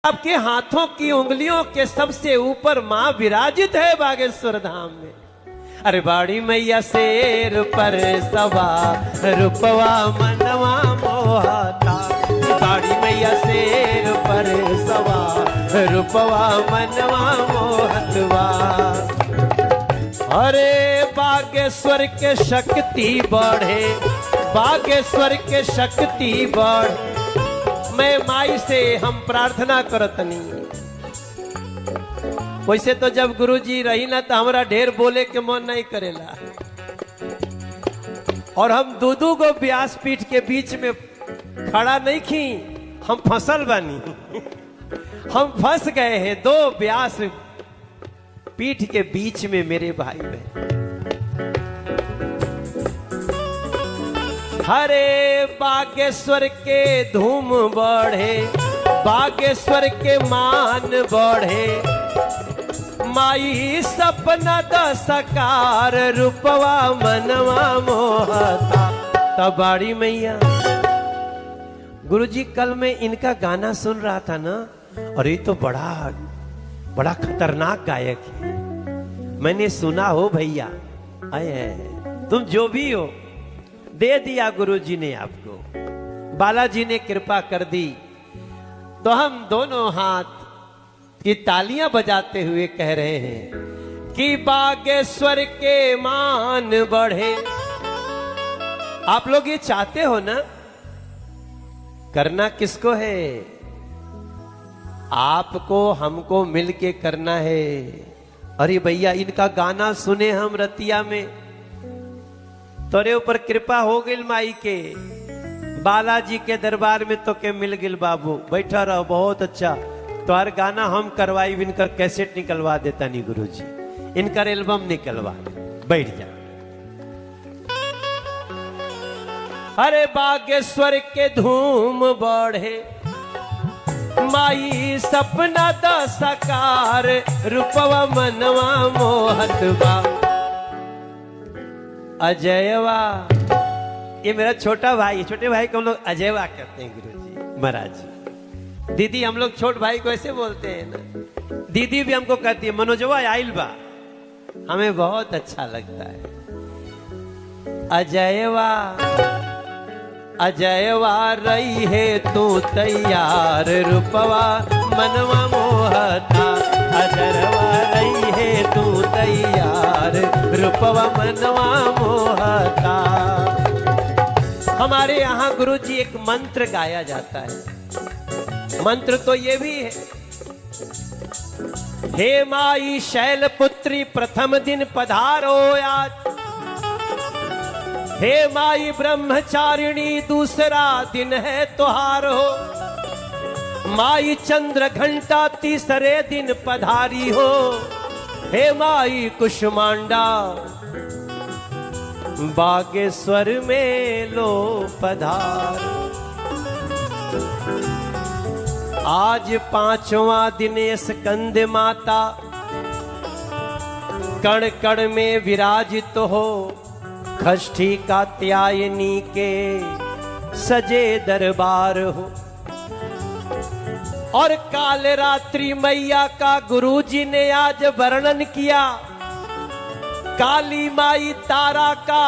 आपके हाथों की उंगलियों के सबसे ऊपर मां विराजित है बागेश्वर धाम में। अरे बाड़ी मैया शेर पर सवार रूपवा मनवा मोहता, बाड़ी मैया शेर पर सवार रूपवा मनवा मोहतवा। अरे बागेश्वर के शक्ति बढ़े, बागेश्वर के शक्ति बढ़े। मैं माई से हम प्रार्थना करतनी। वैसे तो जब गुरुजी रही ना तो हमारा ढेर बोले के मन नहीं करेला, और हम दूधू को व्यासपीठ के बीच में खड़ा नहीं खी, हम फसल बानी। हम फंस गए हैं दो व्यास पीठ के बीच में मेरे भाई बहन। हरे बागेश्वर के धूम बढ़े, बागेश्वर के मान बढ़े। माई सपना द सकार रूपवा मनवा मोहता। तब बाड़ी मैया गुरुजी कल मैं इनका गाना सुन रहा था ना, और ये तो बड़ा खतरनाक गायक है। मैंने सुना हो भैया, आए तुम जो भी हो दे दिया गुरुजी ने आपको, बालाजी ने कृपा कर दी। तो हम दोनों हाथ की तालियां बजाते हुए कह रहे हैं कि बागेश्वर के मान बढ़े। आप लोग ये चाहते हो ना, करना किसको है? आपको हमको मिलके करना है। अरे भैया इनका गाना सुने हम रतिया में, तोरे ऊपर कृपा हो गिल माई के, बालाजी के दरबार में तो के मिल गिल बाबू, बैठा रहो बहुत अच्छा। तो हर गाना हम करवाई, इनका कैसेट निकलवा देता नहीं गुरुजी, इनका एल्बम निकलवा, बैठ जा। अरे बागेश्वर के धूम बढ़े, माई सपना द सकार रूपवा मनवा मोहतवा। अजयवा, ये मेरा छोटा भाई, छोटे भाई को हम लोग अजयवा कहते हैं गुरुजी महाराज। दीदी हम लोग छोट भाई को ऐसे बोलते हैं ना, दीदी भी हमको कहती है मनोजवा आइल बा, हमें बहुत अच्छा लगता है। अजयवा अजयवा रही है तू तैयार रूपवा मनवा मोहता। अजयवा रही है तू तैयार रूपवा मनवा मोहता। हमारे यहाँ गुरुजी एक मंत्र गाया जाता है। मंत्र तो ये भी है, हे माई शैलपुत्री प्रथम दिन पधारो आज। हे माई ब्रह्मचारिणी दूसरा दिन है तुहार हो। माई चंद्र घंटा तीसरे दिन पधारी हो। हे माई कुष्मांडा बागेश्वर में लो पधार। आज पांचवा दिन स्कंद माता कण कण में विराजित हो। खष्ठी कात्यायनी के सजे दरबार हो। और काल रात्रि मैया का गुरुजी ने आज वर्णन किया। काली माई तारा का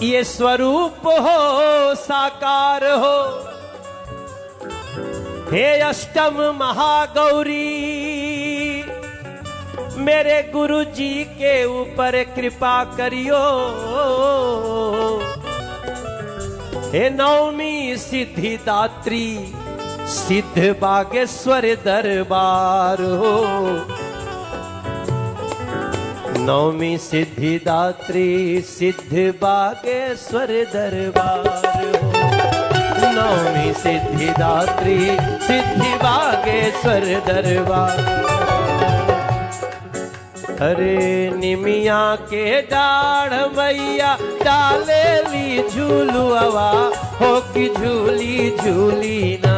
ये स्वरूप हो, साकार हो। हे अष्टम महागौरी मेरे गुरुजी के ऊपर कृपा करियो। हे नवमी सिद्धिदात्री सिद्ध बागेश्वर दरबार हो। नवमी सिद्धिदात्री सिद्ध बागेश्वर दरबार हो। नवमी सिद्धिदात्री सिद्धि बागेश्वर दरबार। अरे निमिया के डाढ़ मैया डाले ली झूलुआ हो कि झूली झूली ना।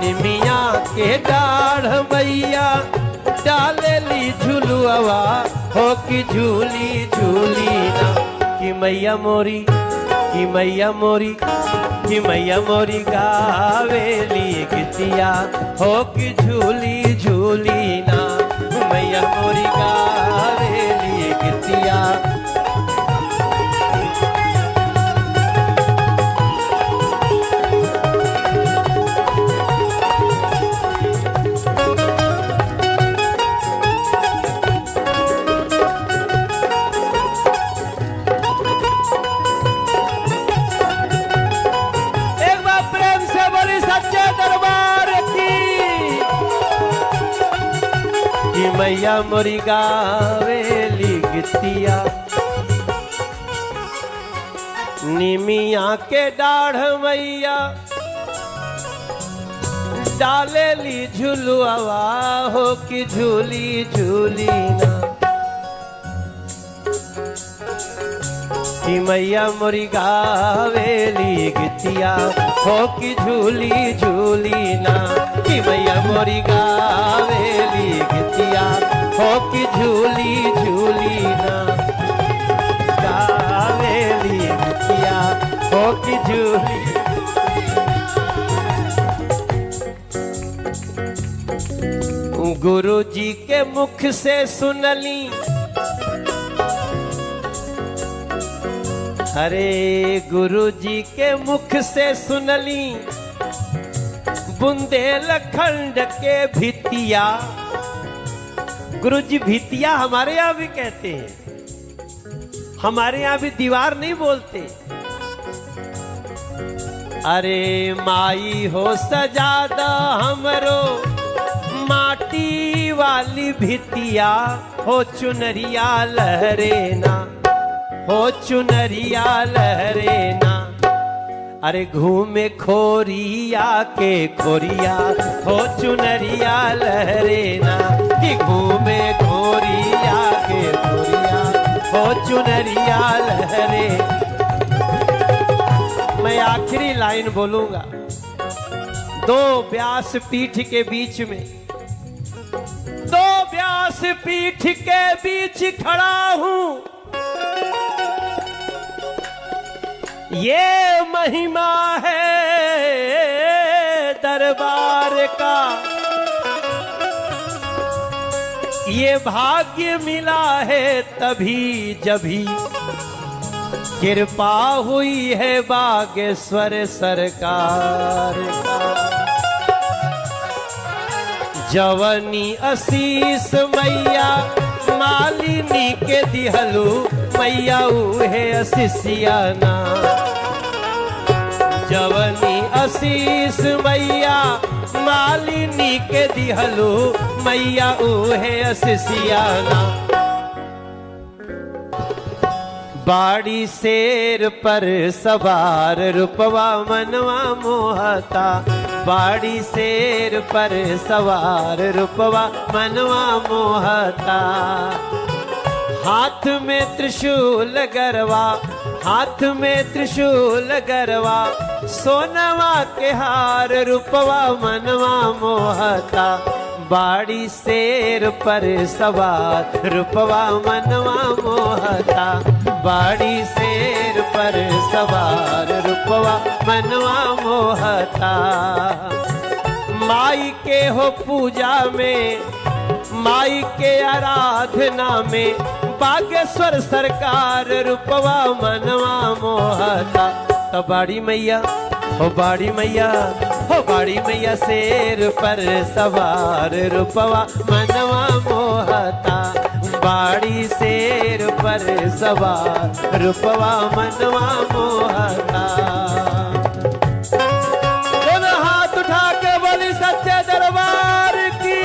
निमिया के डाढ़ मैया डाले ली झूलुआ हो कि झूली झूली ना। कि मैया मोरी, कि मैया मोरी, कि मैया मोरी गावेली गीतिया हो कि झूली झूली ना। मैया मोरी गावेली गीतिया। मैया मोरी गावेली गीतिया। निमिया के डाढ़ मैया डालेली झुलुआ हो कि झूली झूली ना। कि मैया मोरी गावेली गीतिया हो कि झूली झूली ना। कि मैया मोरी गावेली गीतिया हो कि झूली झूली ना। गावेली गीतिया हो कि झूली। गुरु जी के मुख से सुनली, अरे गुरु जी के मुख से सुनली बुंदेलखंड के भितिया। गुरु जी भितिया हमारे यहाँ भी कहते हैं, हमारे यहाँ भी दीवार नहीं बोलते। अरे माई हो सजादा हमरो माटी वाली भितिया हो चुनरिया लहरे ना, हो चुनरिया लहरे ना। अरे घूमे खोरिया के खोरिया हो चुनरिया लहरे ना। कि घूमे खोरिया के खोरिया हो चुनरिया लहरे। मैं आखिरी लाइन बोलूंगा। दो व्यास पीठ के बीच में, दो व्यास पीठ के बीच खड़ा हूं। ये महिमा है दरबार का, ये भाग्य मिला है तभी जभी कृपा हुई है बागेश्वर सरकार का। जवनी आशीष मैया मालिनी के दिहलू, मैया उहे आशीषियाना। जवनी आशीष मैया मालिनी के दिहलू, मैया उहे आशीषियाना। बाड़ी शेर पर सवार रूपवा मनवा मोहता। बाड़ी शेर पर सवार रूपवा मनवा मोहता। हाथ में त्रिशूल गरवा, हाथ में त्रिशूल गरवा, सोनवा के हार रूपवा मनवा मोहता। बाड़ी शेर पर सवार रूपवा मनवा मोहता। बाड़ी शेर पर सवार रूपवा मनवा मोहता। माई के हो पूजा में, माई के आराधना में, बागेश्वर सरकार रूपवा मनवा मोहता। तो बाड़ी मैया हो, बाड़ी मैया हो, बाड़ी मैया शेर पर सवार रूपवा मनवा मोहता। बाड़ी शेर पर सवार रूपवा मनवा मोहता। दोनों हाथ उठा के बोली सच्चे दरबार की।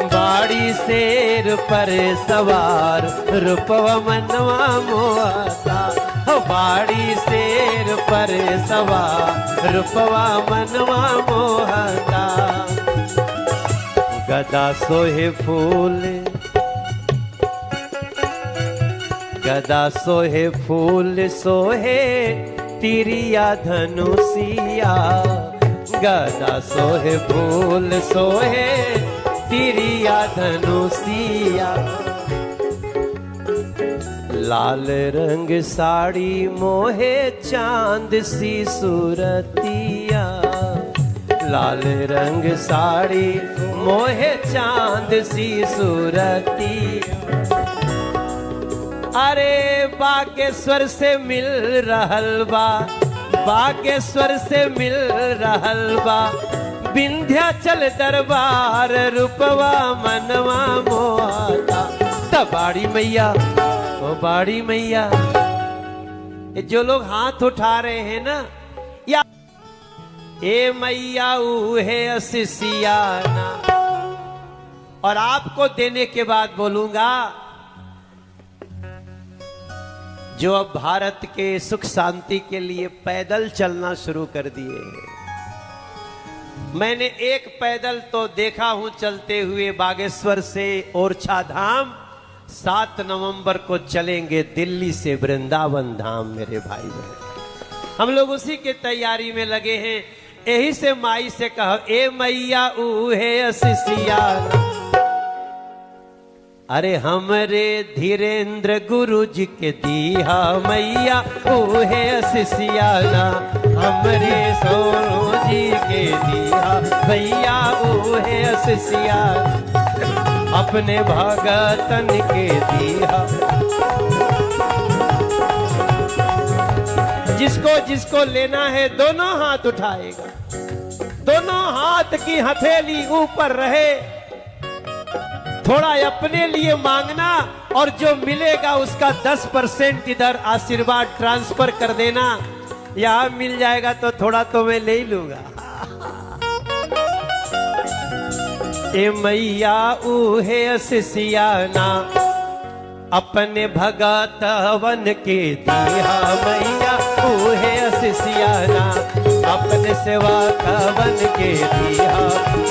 बाड़ी शेर पर सवार रूपवा मनवा मोहता। हो बाड़ी शेर पर सवार रूपवा मनवा मोहता। गदा सोहे फूल, गदा सोहे फूल सोहे तिरिया धनुषिया। गदा सोहे फूल सोहे तिरिया धनुषिया। लाल रंग साड़ी मोहे चांद सी सूरतिया, लाल रंग साड़ी मोहे चांद सी सूरतिया। अरे बागेश्वर से मिल रहल बा, बागेश्वर से मिल रहल बा, विंध्याचल दरबार रूपवा मनवा मोहता। बाड़ी मैया ओ बाड़ी मैया, जो लोग हाथ उठा रहे हैं ना, या ए मैया है असिसियाना। और आपको देने के बाद बोलूंगा, जो अब भारत के सुख शांति के लिए पैदल चलना शुरू कर दिए हैं। मैंने एक पैदल तो देखा हूं चलते हुए बागेश्वर से ओरछा धाम। 7 नवंबर को चलेंगे दिल्ली से वृंदावन धाम। मेरे भाई बहन, हम लोग उसी के तैयारी में लगे हैं। यही से माई से कहो, ए मैया ऊहे असिसिया। अरे हमरे धीरेन्द्र गुरु जी के दीहा मैया ऊहे असिसियाना, हमरे सोनू जी के दीहा भैया ऊहे असिसियाना, अपने भगतन के दीहा। जिसको जिसको लेना है दोनों हाथ उठाएगा, दोनों हाथ की हथेली ऊपर रहे। थोड़ा अपने लिए मांगना और जो मिलेगा उसका 10% इधर आशीर्वाद ट्रांसफर कर देना। यहां मिल जाएगा तो थोड़ा तो मैं ले लूंगा। ए मैया ऊहे असिसियाना, अपने भगतवन के दीहा मैया ऊहे असिसियाना, अपने सेवा कवन के दीहा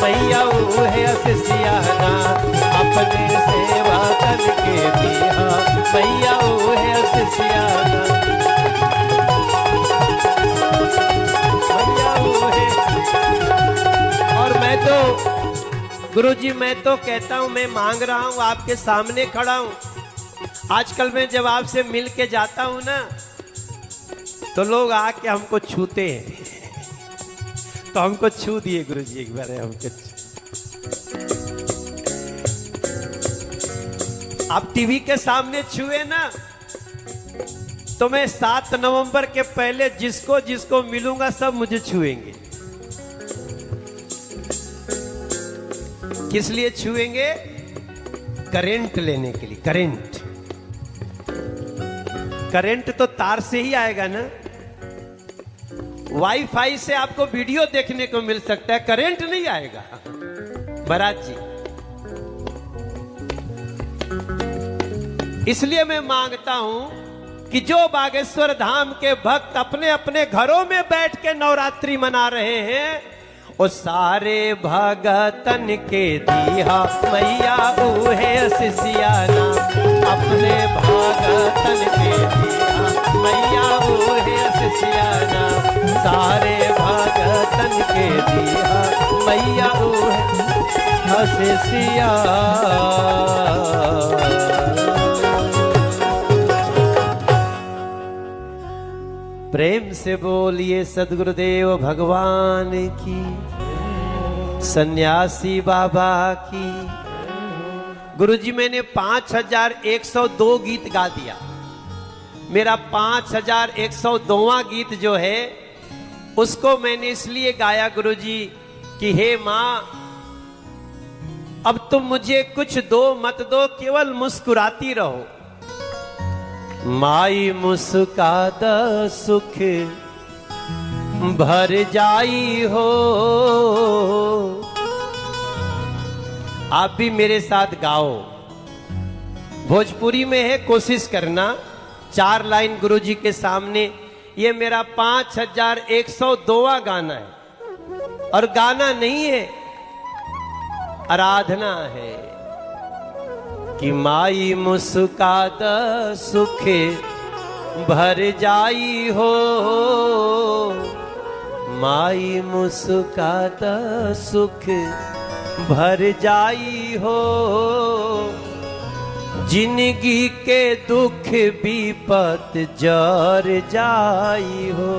मैया ऊहे असिसियाना, अपने सेवा कन के दीहा मैया ऊहे असिसियाना, मैया ऊहे। और मैं तो गुरुजी, मैं तो कहता हूं, मैं मांग रहा हूं, आपके सामने खड़ा हूं। आजकल मैं जब आपसे मिल के जाता हूं ना, तो लोग आके हमको छूते हैं। तो हमको छू दिए गुरुजी एक बार हमको। आप टीवी के सामने छुए ना, तो मैं 7 नवंबर के पहले जिसको जिसको मिलूंगा सब मुझे छुएंगे। किस लिए छुएंगे? करंट लेने के लिए। करंट, करंट तो तार से ही आएगा ना। वाईफाई से आपको वीडियो देखने को मिल सकता है, करंट नहीं आएगा। महाराज जी, इसलिए मैं मांगता हूं कि जो बागेश्वर धाम के भक्त अपने अपने घरों में बैठ के नवरात्रि मना रहे हैं, वो सारे भगतन के दीहा मैया ऊहे असिसियाना, अपने भगतन के दीहा मैया ऊहे असिसियाना, सारे भगतन के दीहा मैया ऊहे असिसियाना। प्रेम से बोलिए सद्गुरुदेव भगवान की, सन्यासी बाबा की। गुरुजी, मैंने 5102 गीत गा दिया। मेरा 5102वां गीत जो है उसको मैंने इसलिए गाया गुरुजी कि हे मां, अब तुम मुझे कुछ दो मत दो, केवल मुस्कुराती रहो। माई मुस्काद सुख भर जाई हो। आप भी मेरे साथ गाओ। भोजपुरी में है, कोशिश करना। 4 लाइन गुरुजी के सामने। ये मेरा 5102वां गाना है, और गाना नहीं है, आराधना है। कि माई मुस्काद सुख भर जाई हो, माई मुस्काद सुख भर जाई हो। जिंदगी के दुख विपत जर जाई हो,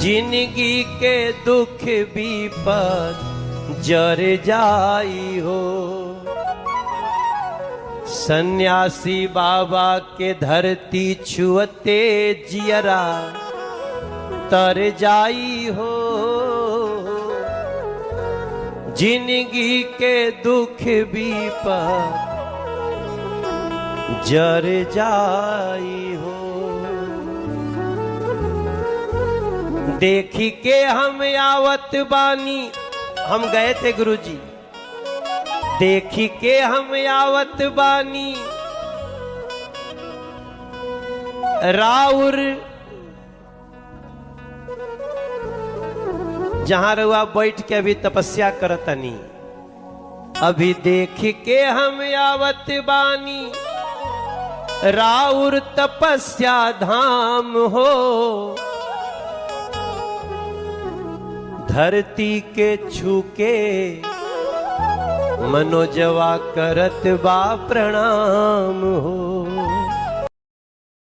जिंदगी के दुख विपत जर जाई हो। सन्यासी बाबा के धरती छुअते जियरा तर जाई हो, जिंदगी के दुख विपत जर जाई हो। देखी के हम आवत बानी, हम गए थे गुरुजी, देखी के हम आवत बानी राउर जहां रहुआ बैठ के अभी तपस्या करतनी, अभी देख के हम आवत बानी राउर तपस्या धाम हो। धरती के छूके मनोजवा करत बा प्रणाम हो।